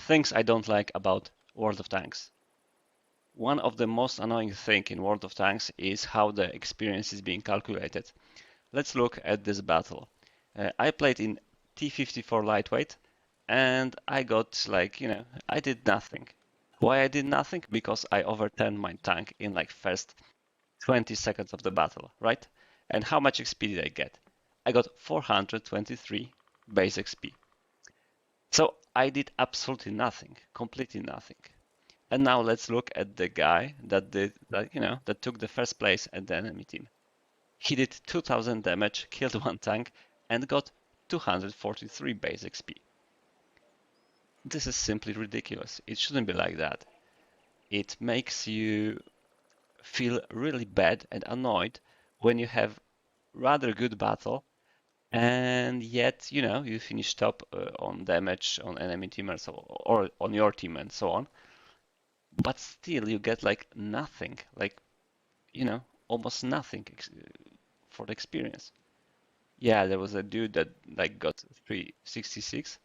Things I don't like about World of Tanks. One of the most annoying things in World of Tanks is how the experience is being calculated. Let's look at this battle. I played in T-54 lightweight and I got like, I did nothing. Why I did nothing? Because I overturned my tank in like first 20 seconds of the battle, right? And how much XP did I get? I got 423 base XP. So I did absolutely nothing, completely nothing. And now let's look at the guy that did that, that took the first place at the enemy team. He did 2000 damage, killed one tank, and got 243 base XP. This is simply ridiculous. It shouldn't be like that. It makes you feel really bad and annoyed when you have rather good battle and yet, you finish top on damage on enemy team or on your team and so on. But still you get like nothing, like, almost nothing for the experience. Yeah, there was a dude that like got 366,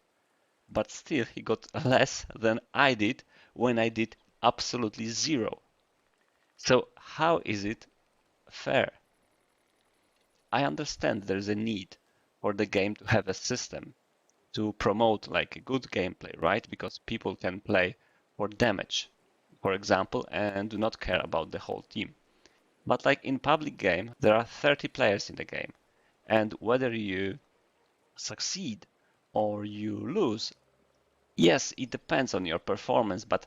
but still he got less than I did when I did absolutely zero. So how is it fair? I understand there's a need for the game to have a system to promote like a good gameplay, right? Because people can play for damage, for example, and do not care about the whole team. But like in public game, there are 30 players in the game, and whether you succeed or you lose, yes, it depends on your performance, but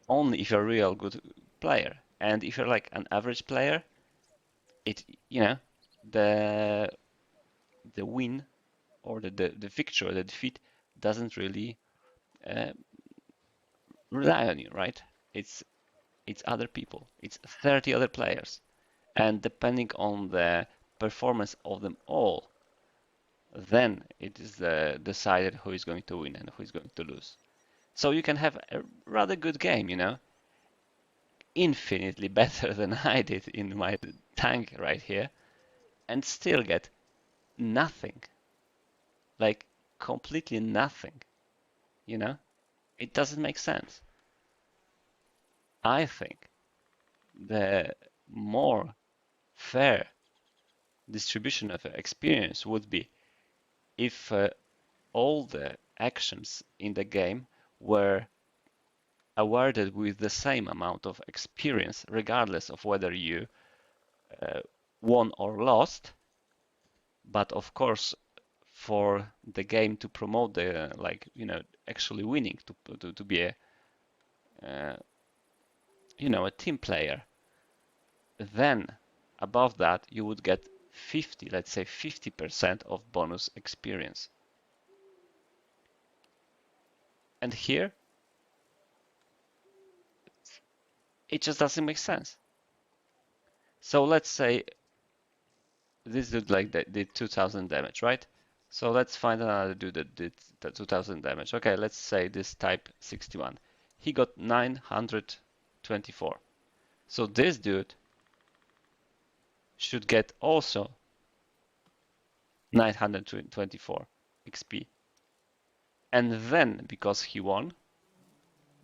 only if you're a real good player. And if you're like an average player, it the the win or the victory or the defeat doesn't really uh, rely on you, right? It's it's other people. It's 30 other players. And depending on the performance of them all, then it is decided who is going to win and who is going to lose. So you can have a rather good game, infinitely better than I did in my tank right here, and still get nothing, like completely nothing, you know? It doesn't make sense. I think the more fair distribution of experience would be if all the actions in the game were awarded with the same amount of experience, regardless of whether you uh, won or lost. But of course, for the game to promote the actually winning, to be uh, a team player, then above that you would get 50, let's say 50% of bonus experience. And here, it just doesn't make sense. So let's say this dude like did 2000 damage, right? So let's find another dude that did the 2000 damage. Okay, let's say this type 61. He got 924. So this dude should get also 924 XP. And then, because he won,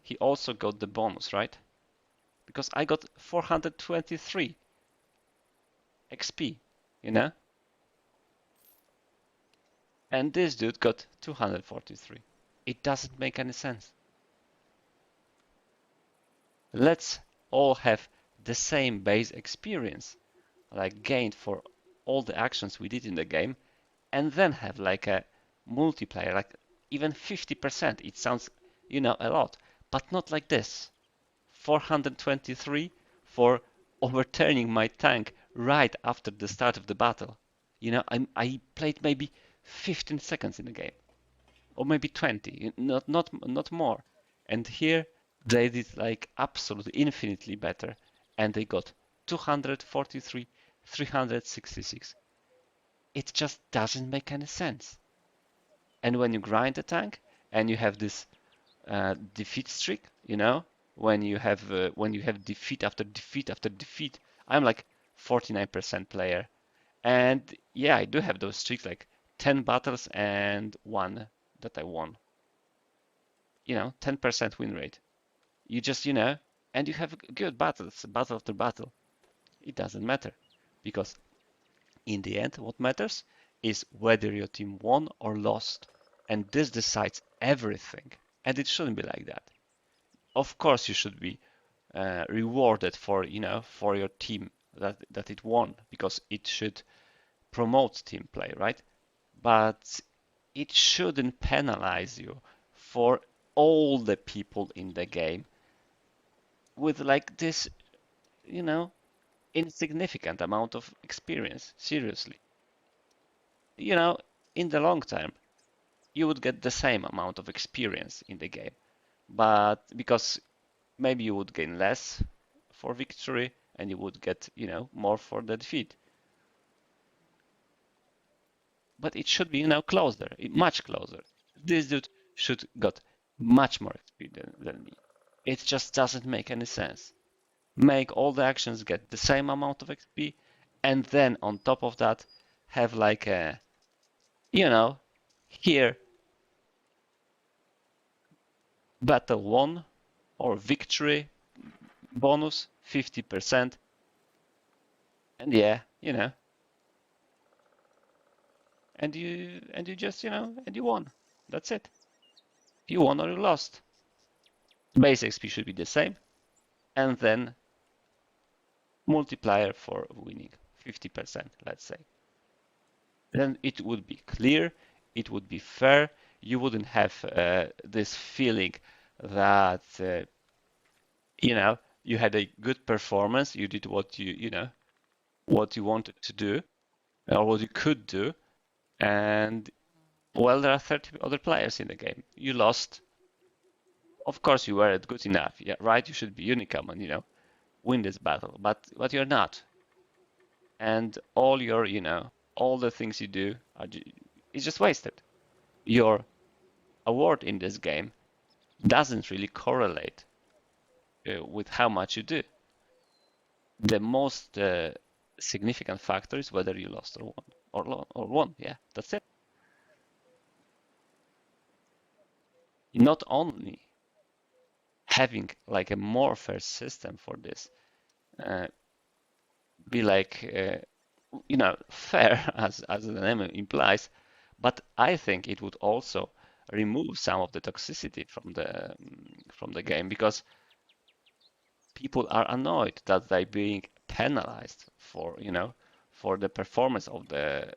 he also got the bonus, right? Because I got 423 XP, you know? And this dude got 243. It doesn't make any sense. Let's all have the same base experience, like gained for all the actions we did in the game, and then have like a multiplier, like even 50%. It sounds, a lot, but not like this. 423 for overturning my tank right after the start of the battle. I played maybe 15 seconds in the game, or maybe 20, not more. And here they did like absolutely infinitely better, and they got 243, 366. It just doesn't make any sense. And when you grind a tank and you have this defeat streak, when you have defeat after defeat after defeat, I'm like 49% player, and yeah, I do have those streaks like 10 battles and one that I won. 10% win rate. You just, and you have good battles, battle after battle. It doesn't matter because in the end, what matters is whether your team won or lost. And this decides everything. And it shouldn't be like that. Of course, you should be rewarded for, for your team that it won because it should promote team play, right? But it shouldn't penalize you for all the people in the game with like this, you know, insignificant amount of experience. Seriously. You know, in the long term, you would get the same amount of experience in the game, but because maybe you would gain less for victory and you would get, more for the defeat. But it should be, closer, much closer. This dude should got much more experience than me. It just doesn't make any sense. Make all the actions get the same amount of XP, and then on top of that, have like a, you know, here battle won or victory bonus 50%, and yeah, and you just, and you won. That's it. You won or you lost. Base XP should be the same, and then multiplier for winning 50%, let's say. Then it would be clear, it would be fair. You wouldn't have this feeling that you had a good performance. You did what what you wanted to do or what you could do, and well, there are 30 other players in the game. You lost. Of course, you weren't good enough. Yeah, right. You should be Unicum and win this battle, but you're not. And all your all the things you do are is just wasted. Your award in this game doesn't really correlate with how much you do. The most significant factor is whether you lost or won or won. Yeah, that's it. Not only having like a more fair system for this, uh, be like fair as the name implies, but I think it would also remove some of the toxicity from the game because people are annoyed that they're being penalized for for the performance of the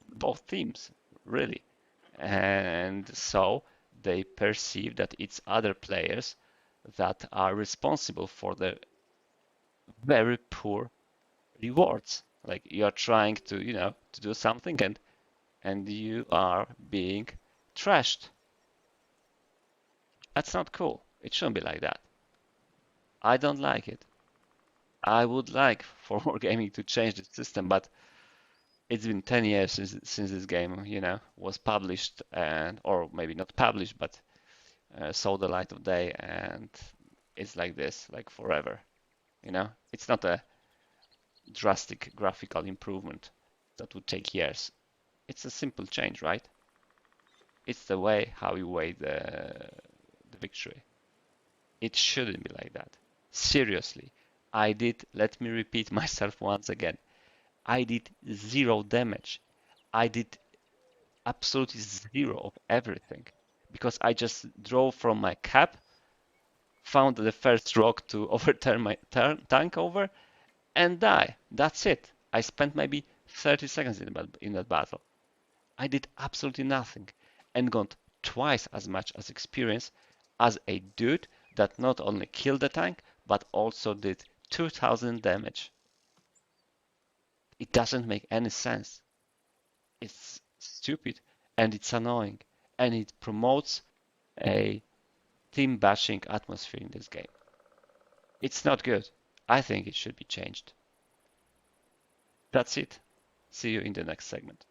both teams really, and so they perceive that it's other players that are responsible for the very poor rewards. Like you are trying to to do something and you are being trashed. That's not cool. It shouldn't be like that. I don't like it. I would like for more gaming to change the system, but it's been 10 years since this game, was published and or maybe not published, but saw the light of day, and it's like this, like forever. It's not a drastic graphical improvement that would take years. It's a simple change, right? It's the way how you weigh the victory. It shouldn't be like that. Seriously, let me repeat myself once again. I did zero damage. I did absolutely zero of everything because I just drove from my cab, found the first rock to overturn my tank over, and die. That's it. I spent maybe 30 seconds in that battle. I did absolutely nothing and got twice as much as experience as a dude that not only killed the tank but also did 2000 damage. It doesn't make any sense. It's stupid and it's annoying and it promotes a team bashing atmosphere in this game. It's not good. I think it should be changed. That's it. See you in the next segment.